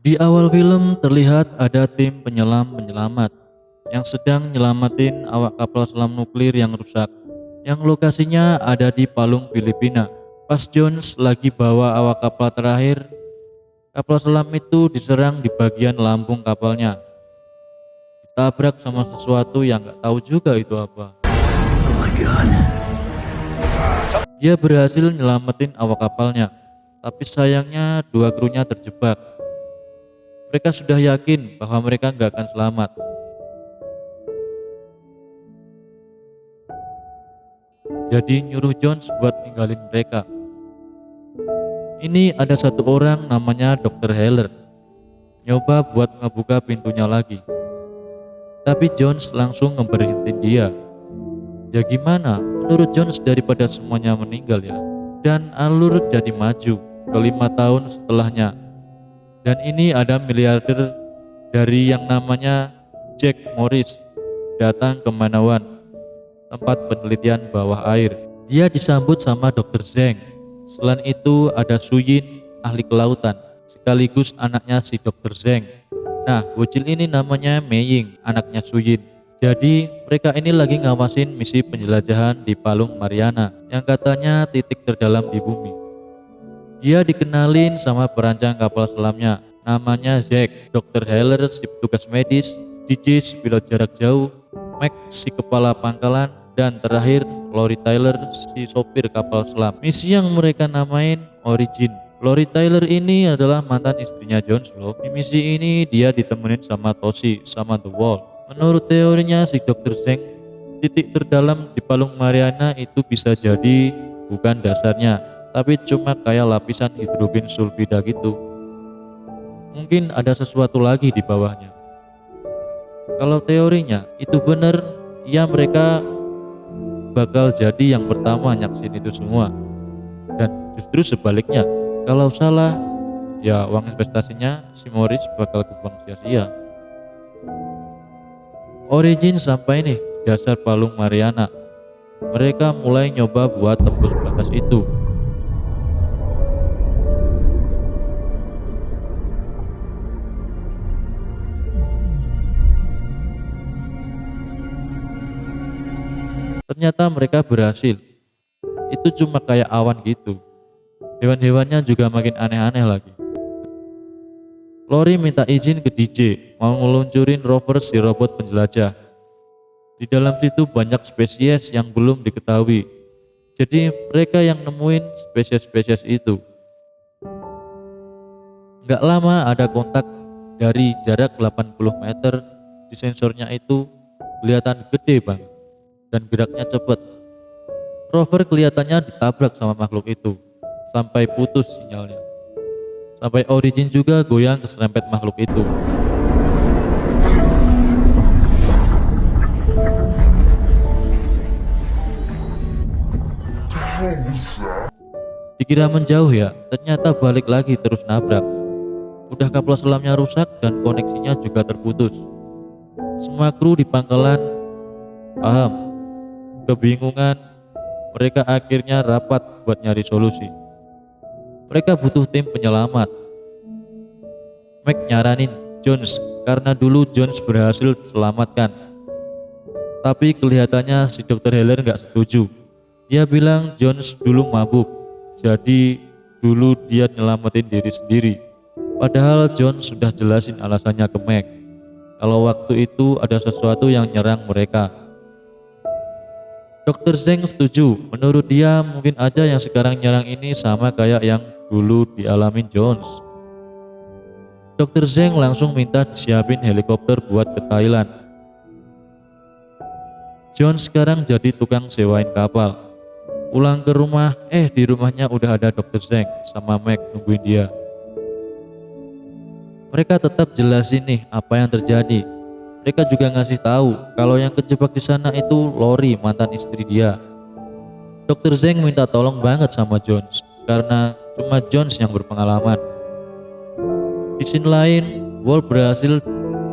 Di awal film terlihat ada tim penyelam-penyelamat yang sedang nyelamatin awak kapal selam nuklir yang rusak, yang lokasinya ada di Palung, Filipina. Pas Jones lagi bawa awak kapal terakhir, kapal selam itu diserang di bagian lambung kapalnya. Ditabrak sama sesuatu yang nggak tahu juga itu apa. Dia berhasil nyelamatin awak kapalnya, tapi sayangnya dua krunya terjebak. Mereka sudah yakin bahwa mereka nggak akan selamat. Jadi nyuruh Jones buat ninggalin mereka. Ini ada satu orang namanya Dr. Heller. Nyoba buat ngebuka pintunya lagi. Tapi Jones langsung ngeberhentiin dia. Ya gimana, menurut Jones daripada semuanya meninggal ya. Dan alur jadi maju ke 5 tahun setelahnya. Dan ini ada miliarder dari yang namanya Jack Morris datang ke Manawan, tempat penelitian bawah air. Dia disambut sama Dr. Zeng. Selain itu ada Suyin, ahli kelautan, sekaligus anaknya si Dr. Zeng. Nah, bocil ini namanya Meiying, anaknya Suyin. Jadi mereka ini lagi ngawasin misi penjelajahan di Palung Mariana yang katanya titik terdalam di bumi. Dia dikenalin sama perancang kapal selamnya, namanya Zack, Dr. Heller si petugas medis, DJ si pilot jarak jauh, Mac si kepala pangkalan, dan terakhir Lori Tyler si sopir kapal selam. Misi yang mereka namain Origin. Lori Tyler ini adalah mantan istrinya Jones loh. Di misi ini dia ditemenin sama Toshi sama The Wall. Menurut teorinya si Dr. Zeng, titik terdalam di Palung Mariana itu bisa jadi bukan dasarnya, tapi cuma kayak lapisan hidrogen sulfida gitu. Mungkin ada sesuatu lagi di bawahnya. Kalau teorinya itu benar, ya mereka bakal jadi yang pertama nyaksin itu semua. Dan justru sebaliknya, kalau salah, ya uang investasinya si Morris bakal kebuang sia-sia. Origin sampai nih dasar Palung Mariana. Mereka mulai nyoba buat tembus batas itu. Ternyata mereka berhasil. Itu cuma kayak awan gitu. Hewan-hewannya juga makin aneh-aneh lagi. Lori minta izin ke DJ mau ngeluncurin rover si robot penjelajah. Di dalam situ banyak spesies yang belum diketahui. Jadi mereka yang nemuin spesies-spesies itu. Gak lama ada kontak dari jarak 80 meter. Di sensornya itu kelihatan gede banget dan geraknya cepat. Rover kelihatannya ditabrak sama makhluk itu sampai putus sinyalnya. Sampai Origin juga goyang keserempet makhluk itu. Dikira menjauh ya, ternyata balik lagi terus nabrak. Udah kapal selamnya rusak dan koneksinya juga terputus. Semua kru di pangkalan paham, kebingungan. Mereka akhirnya rapat buat nyari solusi. Mereka butuh tim penyelamat. Mac nyaranin Jones karena dulu Jones berhasil selamatkan. Tapi kelihatannya si Dr. Heller gak setuju. Dia bilang Jones dulu mabuk, jadi dulu dia nyelamatin diri sendiri. Padahal Jones sudah jelasin alasannya ke Mac, kalau waktu itu ada sesuatu yang nyerang mereka. Dr. Zeng setuju, menurut dia mungkin aja yang sekarang nyerang ini sama kayak yang dulu dialamin Jones. Dr. Zeng langsung minta disiapin helikopter buat ke Thailand. Jones sekarang jadi tukang sewain kapal. Pulang ke rumah, di rumahnya udah ada Dr. Zeng sama Mac nungguin dia. Mereka tetap jelasin nih apa yang terjadi. Mereka juga ngasih tahu kalau yang kejebak di sana itu Lori, mantan istri dia. Dr. Zeng minta tolong banget sama Jones karena cuma Jones yang berpengalaman. Di scene lain, Wall berhasil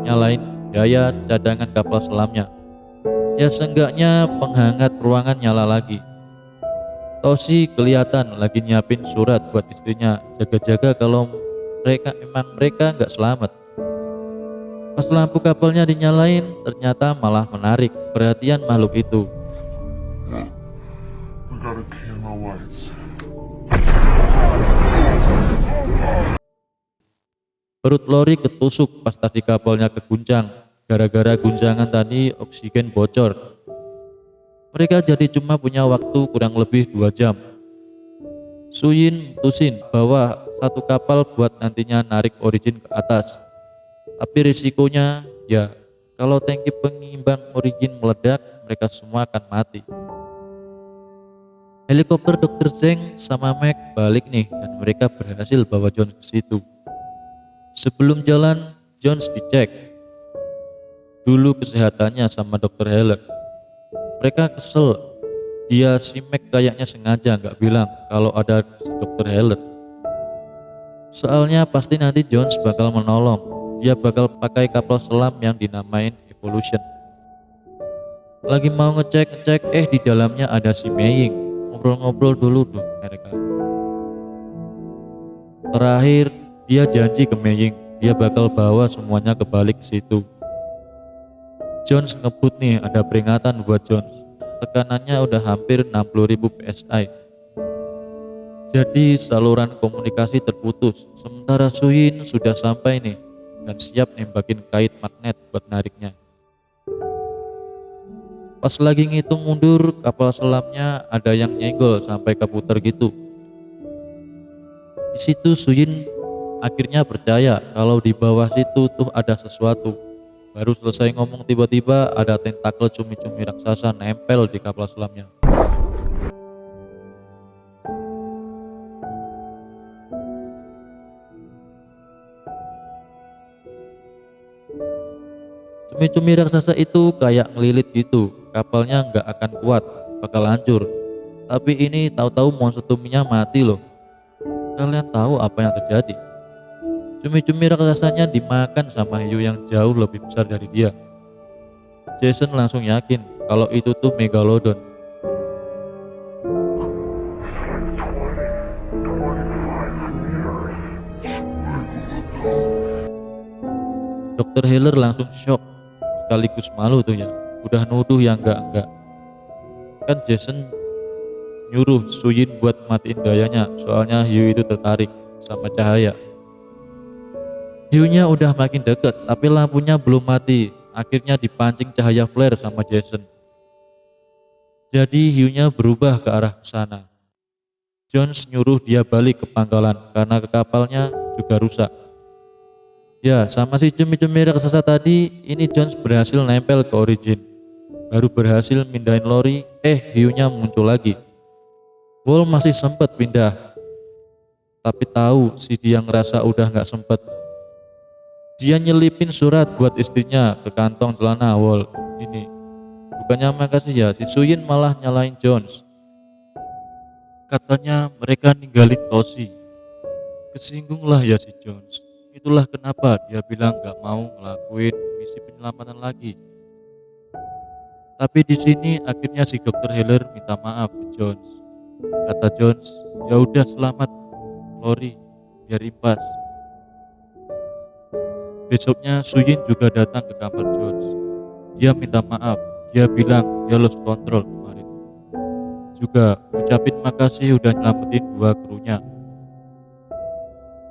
nyalain daya cadangan kapal selamnya. Ya seenggaknya penghangat ruangan nyala lagi. Toshi kelihatan lagi nyiapin surat buat istrinya, jaga-jaga kalau mereka nggak selamat. Pas lampu kapalnya dinyalain, ternyata malah menarik perhatian makhluk itu. We gotta clear my lights. Perut Lori ketusuk pas tadi kapalnya keguncang. Gara-gara guncangan tadi oksigen bocor. Mereka jadi cuma punya waktu kurang lebih 2 jam. Suyin mutusin bahwa satu kapal buat nantinya narik Origin ke atas. Tapi risikonya ya kalau tangki pengimbang Origin meledak, mereka semua akan mati. Helikopter Dr. Zeng sama Mac balik nih dan mereka berhasil bawa Jones ke situ. Sebelum jalan, Jones dicek dulu kesehatannya sama Dr. Heller. Mereka kesel, si Mac kayaknya sengaja nggak bilang kalau ada si Dr. Heller. Soalnya pasti nanti Jones bakal menolong. Dia bakal pakai kapal selam yang dinamain Evolution. Lagi mau ngecek, di dalamnya ada si Mei. Ngobrol-ngobrol dulu tuh mereka. Terakhir dia janji ke Mei, dia bakal bawa semuanya kebalik ke situ. Jones ngebut nih, ada peringatan buat Jones. Tekanannya udah hampir 60.000 PSI. Jadi saluran komunikasi terputus. Sementara Suyin sudah sampai nih dan siap nembakin kait magnet buat nariknya. Pas lagi ngitung mundur, kapal selamnya ada yang nyenggol sampai keputar gitu. Di situ Suyin akhirnya percaya kalau di bawah situ tuh ada sesuatu. Baru selesai ngomong tiba-tiba ada tentakel cumi-cumi raksasa nempel di kapal selamnya. Cumi-cumi raksasa itu kayak ngelilit gitu. Kapalnya nggak akan kuat, bakal hancur. Tapi ini tahu-tahu monster tuminya mati loh. Kalian tahu apa yang terjadi? Cumi-cumi raksasanya dimakan sama hiu yang jauh lebih besar dari dia. Jason langsung yakin kalau itu tuh Megalodon. Dr. Heller langsung shock, sekaligus malu tuh ya. Udah nuduh yang enggak. Kan Jason nyuruh Suyin buat matiin dayanya, soalnya hiu itu tertarik sama cahaya. Hiunya udah makin deket, tapi lampunya belum mati. Akhirnya dipancing cahaya flare sama Jason. Jadi hiunya berubah ke arah sana. Jones nyuruh dia balik ke pangkalan karena ke kapalnya juga rusak. Ya, sama si cumi-cumi raksasa tadi, ini Jones berhasil nempel ke Origin. Baru berhasil mindahin Lori, hiunya muncul lagi. Wall masih sempat pindah, tapi tahu si dia ngerasa udah nggak sempet. Dia nyelipin surat buat istrinya ke kantong celana Wall. Ini bukannya makasih ya, si Suyin malah nyalain Jones. Katanya mereka ninggalin Toshi. Kesinggunglah ya si Jones. Itulah kenapa dia bilang gak mau ngelakuin misi penyelamatan lagi. Tapi di sini akhirnya si Dr. Heller minta maaf ke Jones. Kata Jones, ya udah selamat Lori, biar impas. Besoknya Suyin juga datang ke kamar Jones. Dia minta maaf, dia bilang dia lost control kemarin. Juga ucapin makasih udah nyelamatin 2 krunya.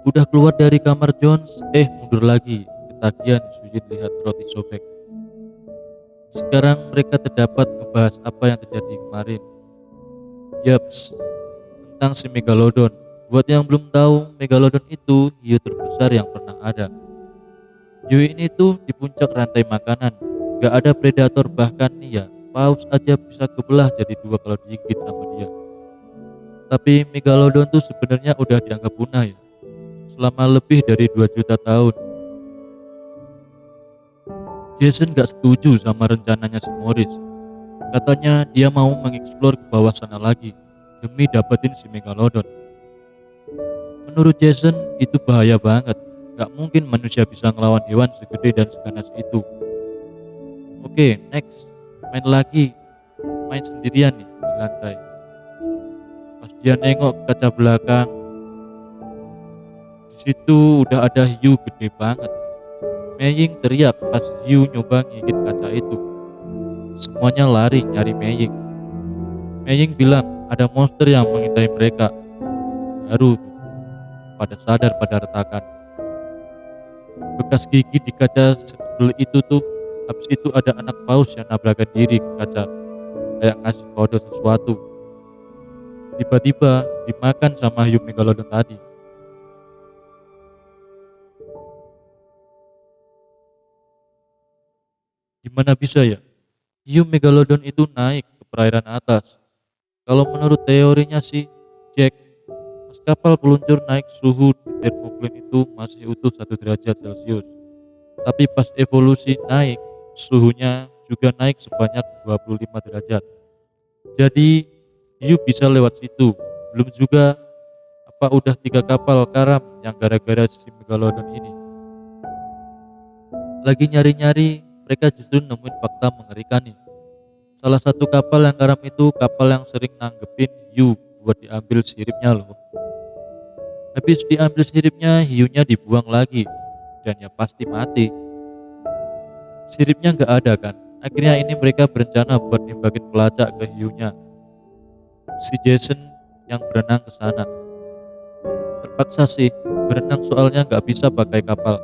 Udah keluar dari kamar Jones, mundur lagi. Ketagihan Suyin lihat roti sobek. Sekarang mereka terdapat ngebahas apa yang terjadi kemarin. Yaps, tentang si Megalodon. Buat yang belum tahu, Megalodon itu hiu terbesar yang pernah ada. Hiu ini tuh di puncak rantai makanan. Gak ada predator, bahkan nih ya, paus aja bisa kebelah jadi 2 kalau digigit sama dia. Tapi Megalodon tuh sebenarnya udah dianggap punah ya, selama lebih dari 2 juta tahun. Jason gak setuju sama rencananya si Morris. Katanya dia mau mengeksplor ke bawah sana lagi demi dapetin si Megalodon. Menurut Jason itu bahaya banget. Gak mungkin manusia bisa ngelawan hewan segede dan seganas itu. Oke, next. Main sendirian nih di lantai. Pas dia nengok ke kaca belakang, di Situ udah ada hiu gede banget. Mei teriak pas hiu nyoba ngigit kaca itu. Semuanya lari nyari Mei. Mei bilang ada monster yang mengintai mereka. Baru pada sadar pada retakan. Bekas gigi di kaca sebel itu tuh. Habis itu ada anak paus yang nabrakan diri ke kaca. Kayak ngasih kode sesuatu. Tiba-tiba dimakan sama hiu megalodon tadi. Gimana bisa ya? Hiu megalodon itu naik ke perairan atas. Kalau menurut teorinya sih, Jack, pas kapal peluncur naik suhu di termoplane itu masih utuh 1 derajat Celcius. Tapi pas evolusi naik, suhunya juga naik sebanyak 25 derajat. Jadi hiu bisa lewat situ. Belum juga apa udah 3 kapal karam yang gara-gara si megalodon ini. Lagi nyari-nyari, mereka justru nemuin fakta mengerikan nih. Salah satu kapal yang karam itu kapal yang sering nanggepin hiu buat diambil siripnya loh. Habis diambil siripnya, hiunya dibuang lagi. Dan ya pasti mati. Siripnya nggak ada kan. Akhirnya ini mereka berencana buat nembakin pelacak ke hiunya. Si Jason yang berenang ke sana. Terpaksa sih, berenang soalnya nggak bisa pakai kapal.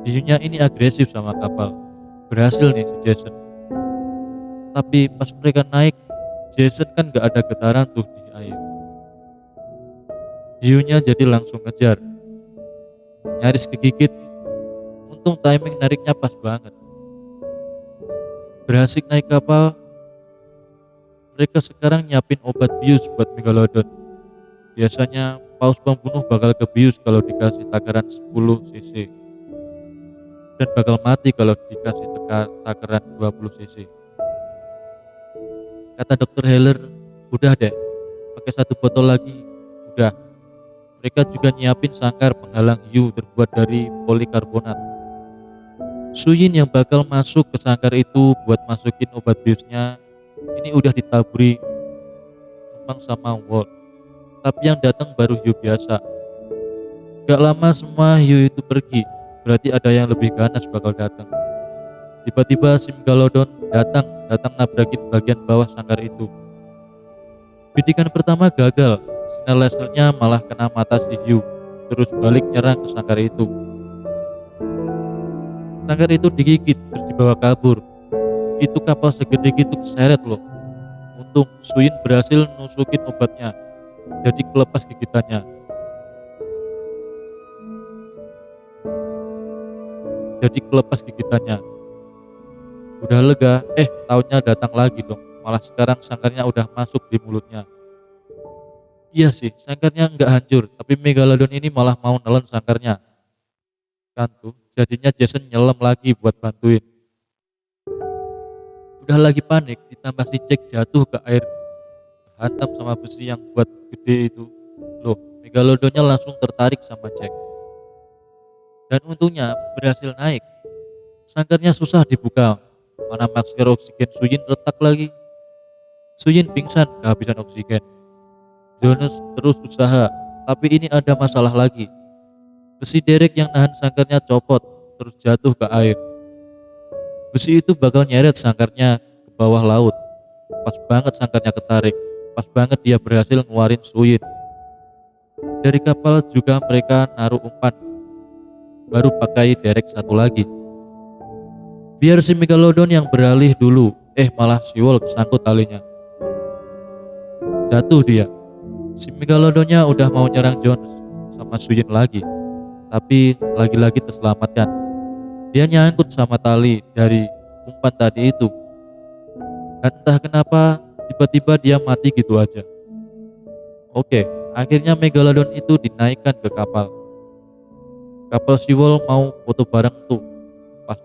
Hiunya ini agresif sama kapal. Berhasil nih si Jason. Tapi pas mereka naik, Jason kan gak ada getaran tuh di air. Hiunya jadi langsung ngejar. Nyaris kegigit. Untung timing nariknya pas banget. Berhasil naik kapal. Mereka sekarang nyiapin obat bius buat megalodon. Biasanya paus pembunuh bakal kebius kalau dikasih takaran 10 cc. Dan bakal mati kalau dikasih takaran 20 cc. Kata dokter Heller, udah deh, pakai 1 botol lagi, udah. Mereka juga nyiapin sangkar penghalang hiu terbuat dari polikarbonat. Suyin yang bakal masuk ke sangkar itu buat masukin obat biusnya, ini udah ditaburi numpang sama Walt. Tapi yang datang baru hiu biasa. Gak lama semua hiu itu pergi, berarti ada yang lebih ganas bakal datang. Tiba-tiba si megalodon datang nabrakin bagian bawah sangkar itu. Bidikan pertama gagal, sinar lasernya malah kena mata si hiu, terus balik nyerang ke sangkar itu. Sangkar itu digigit terus dibawa kabur. Itu kapal segede gitu keseret loh. Untung Suyin berhasil nusukin obatnya, jadi kelepas gigitannya. Udah lega, taunya datang lagi dong. Malah sekarang sangkarnya udah masuk di mulutnya. Iya sih, sangkarnya nggak hancur, tapi megalodon ini malah mau nelen sangkarnya. Kan tuh, jadinya Jason nyelam lagi buat bantuin. Udah lagi panik, ditambah si Jack jatuh ke air, hantam sama besi yang buat gede itu. Loh, megalodonnya langsung tertarik sama Jack. Dan untungnya berhasil naik. Sangkarnya susah dibuka. Mana masker oksigen Suyin retak lagi. Suyin pingsan kehabisan oksigen. Jonas terus usaha, tapi ini ada masalah lagi. Besi derek yang nahan sangkarnya copot, terus jatuh ke air. Besi itu bakal nyeret sangkarnya ke bawah laut. Pas banget sangkarnya ketarik, pas banget dia berhasil ngeluarin Suyin. Dari kapal juga mereka naruh umpan, baru pakai derek satu lagi. Biar si megalodon yang beralih dulu, malah si Walt kesangkut talinya. Jatuh dia. Si megalodonnya udah mau nyerang Jones sama Suyin lagi, tapi lagi-lagi terselamatkan. Dia nyangkut sama tali dari umpan tadi itu. Dan entah kenapa tiba-tiba dia mati gitu aja. Oke, akhirnya megalodon itu dinaikkan ke kapal. Kapal si Walt mau foto bareng tuh. Pas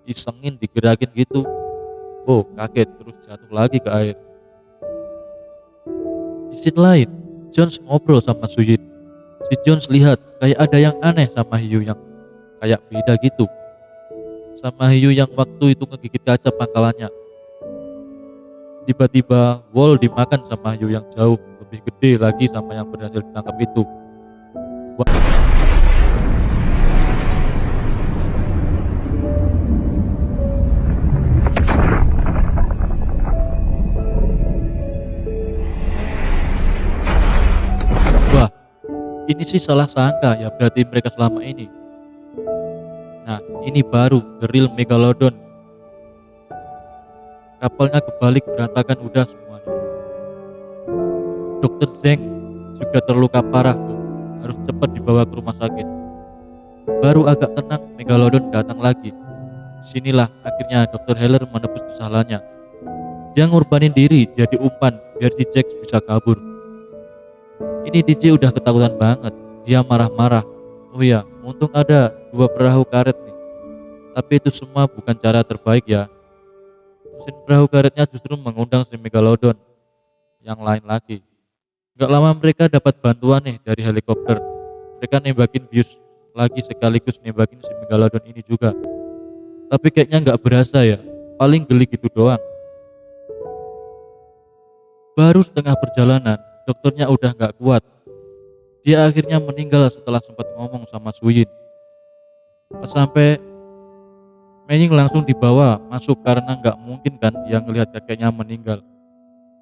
disengin, digerakin gitu. Oh, kaget terus jatuh lagi ke air. Di scene lain, Jones ngobrol sama Suyin. Si Jones lihat kayak ada yang aneh sama hiu yang kayak beda gitu. Sama hiu yang waktu itu ngegigit kaca pangkalannya. Tiba-tiba Walt dimakan sama hiu yang jauh lebih gede lagi sama yang berhasil ditangkap itu. Wah, wah, ini sih salah sangka ya berarti mereka selama ini. Nah, ini baru The Real Megalodon. Kapalnya kebalik berantakan udah semuanya. Dokter Zeng juga terluka parah tuh. Harus cepat dibawa ke rumah sakit. Baru agak tenang, Megalodon datang lagi. Sinilah akhirnya Dokter Heller menebus kesalahannya. Dia ngorbanin diri jadi umpan biar si Jax bisa kabur. Ini DJ udah ketakutan banget. Dia marah-marah. Oh iya, untung ada 2 perahu karet nih. Tapi itu semua bukan cara terbaik ya. Mesin perahu karetnya justru mengundang si Megalodon yang lain lagi. Gak lama mereka dapat bantuan nih dari helikopter. Mereka nembakin bius lagi sekaligus nembakin si Megalodon ini juga. Tapi kayaknya gak berasa ya. Paling geli gitu doang. Baru setengah perjalanan, dokternya udah gak kuat. Dia akhirnya meninggal setelah sempat ngomong sama Suyin. Pas sampai, Mei langsung dibawa masuk karena nggak mungkin kan dia ngelihat kakeknya meninggal.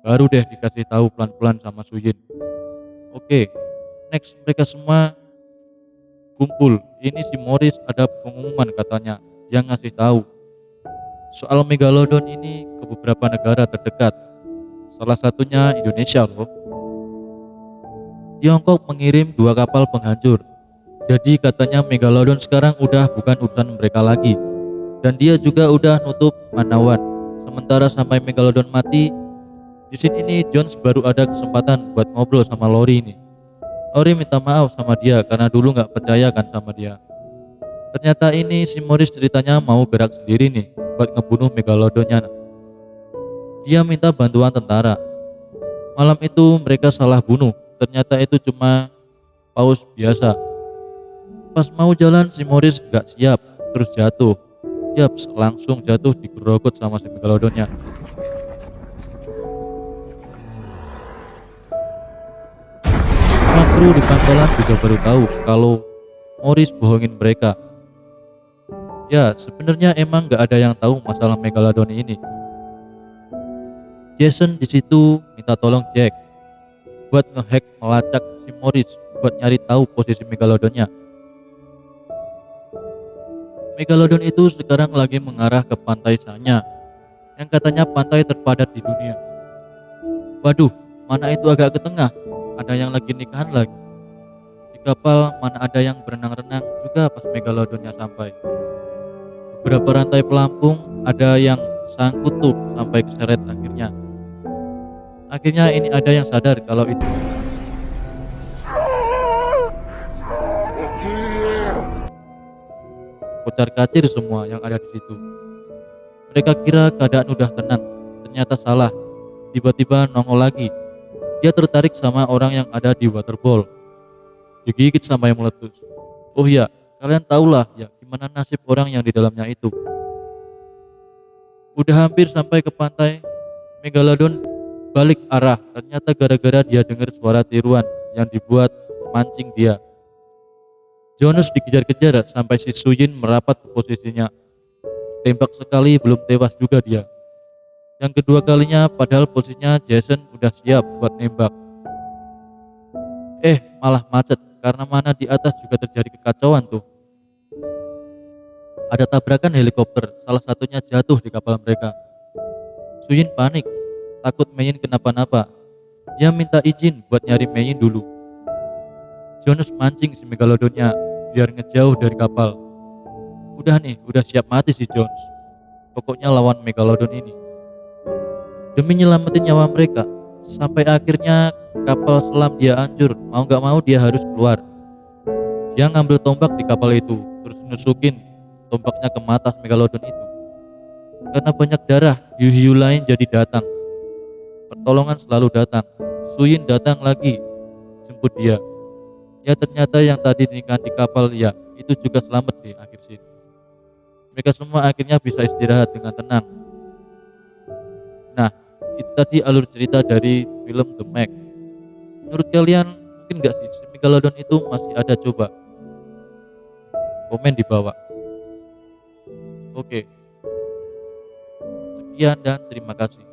Baru deh dikasih tahu pelan-pelan sama Suyin. Oke, next mereka semua kumpul. Ini si Morris ada pengumuman katanya. Dia ngasih tahu soal Megalodon ini ke beberapa negara terdekat. Salah satunya Indonesia loh. Tiongkok mengirim 2 kapal penghancur. Jadi katanya Megalodon sekarang udah bukan urusan mereka lagi. Dan dia juga udah nutup Manawan. Sementara sampai Megalodon mati, di sini nih Jones baru ada kesempatan buat ngobrol sama Lori ini. Lori minta maaf sama dia karena dulu nggak percaya kan sama dia. Ternyata ini si Morris ceritanya mau gerak sendiri nih buat ngebunuh Megalodonnya. Dia minta bantuan tentara. Malam itu mereka salah bunuh. Ternyata itu cuma paus biasa. Pas mau jalan si Morris nggak siap, terus jatuh. Yaps, langsung jatuh digerogot sama si Megalodonnya. Semua kru di pangkalan juga baru tahu kalau Morris bohongin mereka. Ya, sebenarnya emang nggak ada yang tahu masalah Megalodon ini. Jason di situ minta tolong Jack buat ngehack melacak si Morris buat nyari tahu posisi Megalodonnya. Megalodon itu sekarang lagi mengarah ke pantai Sanya, yang katanya pantai terpadat di dunia. Waduh, mana itu agak ke tengah, ada yang lagi nikahan lagi. Di kapal mana ada yang berenang-renang juga pas Megalodonnya sampai. Beberapa rantai pelampung ada yang sangkut tuh sampai keseret akhirnya. Akhirnya ini ada yang sadar kalau itu kocar-kacir semua yang ada di situ. Mereka kira keadaan udah tenang, ternyata salah. Tiba-tiba nongol lagi. Dia tertarik sama orang yang ada di waterball. Digigit sampai meletus. Oh iya, kalian tahulah ya gimana nasib orang yang di dalamnya itu. Udah hampir sampai ke pantai, Megalodon balik arah. Ternyata gara-gara dia dengar suara tiruan yang dibuat memancing dia. Jonas dikejar-kejar sampai si Suyin merapat ke posisinya. Tembak sekali belum tewas juga dia. Yang kedua kalinya padahal posisinya Jason udah siap buat nembak. Malah macet karena mana di atas juga terjadi kekacauan tuh. Ada tabrakan helikopter, salah satunya jatuh di kapal mereka. Suyin panik, takut Mei kenapa-napa. Dia minta izin buat nyari Mei dulu. Jonas mancing si Megalodonnya biar ngejauh dari kapal. Udah nih, udah siap mati si Jones. Pokoknya lawan Megalodon ini. Demi nyelamatin nyawa mereka, sampai akhirnya kapal selam dia hancur. Mau gak mau dia harus keluar. Dia ngambil tombak di kapal itu, terus nusukin tombaknya ke mata Megalodon itu. Karena banyak darah, hiu-hiu lain jadi datang. Pertolongan selalu datang. Suyin datang lagi, jemput dia. Ya ternyata yang tadi nikahan di kapal ya itu juga selamat di akhir sini. Mereka semua akhirnya bisa istirahat dengan tenang. Nah, itu tadi alur cerita dari film The Meg. Menurut kalian mungkin gak sih si Megalodon itu masih ada? Coba komen di bawah. Oke, sekian dan terima kasih.